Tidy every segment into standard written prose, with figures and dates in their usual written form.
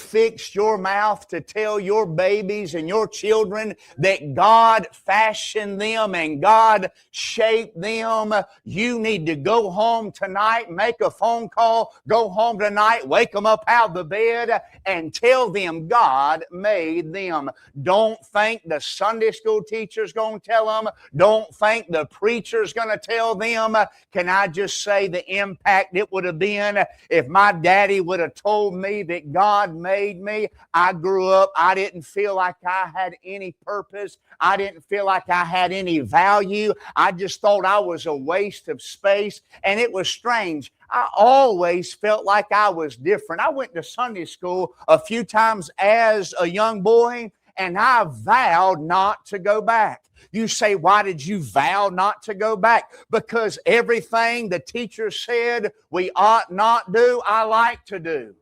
fixed your mouth to tell your babies and your children that God fashioned them and God shaped them, you need to go home tonight, make a phone call, go home tonight, wake them up out of the bed and tell them God made them. Don't think the Sunday school teacher's going to tell them. Don't think the preacher's going to tell them. Can I just say the impact it would have been if my daddy would have told me that God made me? I grew up, I didn't feel like I had any purpose. I didn't feel like I had any value. I just thought I was a waste of space, and it was strange. I always felt like I was different. I went to Sunday school a few times as a young boy, and I vowed not to go back. You say, why did you vow not to go back? Because everything the teacher said we ought not do, I like to do.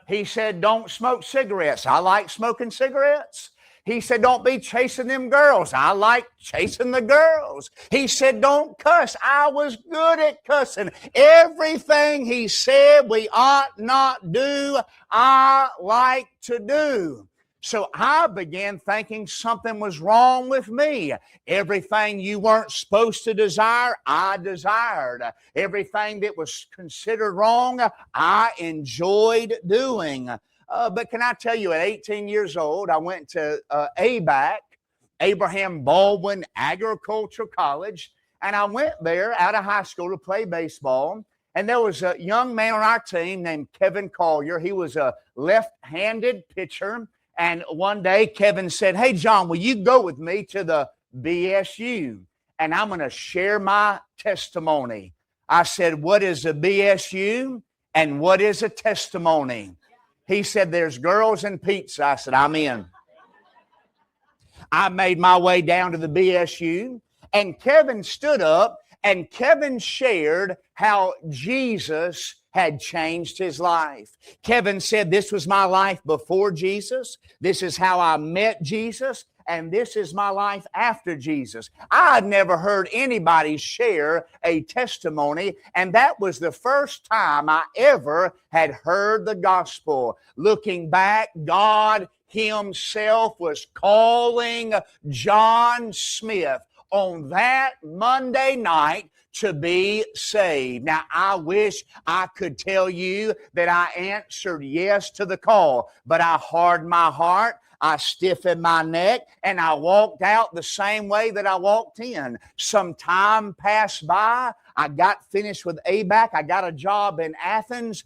He said, don't smoke cigarettes. I like smoking cigarettes. He said, don't be chasing them girls. I like chasing the girls. He said, don't cuss. I was good at cussing. Everything he said we ought not do, I like to do. So I began thinking something was wrong with me. Everything you weren't supposed to desire, I desired. Everything that was considered wrong, I enjoyed doing. But can I tell you, at 18 years old, I went to ABAC, Abraham Baldwin Agricultural College, and I went there out of high school to play baseball. And there was a young man on our team named Kevin Collier. He was a left-handed pitcher. And one day, Kevin said, hey, John, will you go with me to the BSU? And I'm going to share my testimony. I said, what is a BSU and what is a testimony? He said, there's girls and pizza. I said, I'm in. I made my way down to the BSU, and Kevin stood up, and Kevin shared how Jesus had changed his life. Kevin said, this was my life before Jesus. This is how I met Jesus. And this is my life after Jesus. I had never heard anybody share a testimony, and that was the first time I ever had heard the gospel. Looking back, God Himself was calling John Smith on that Monday night to be saved. Now, I wish I could tell you that I answered yes to the call, but I hardened my heart, I stiffened my neck, and I walked out the same way that I walked in. Some time passed by. I got finished with ABAC. I got a job in Athens,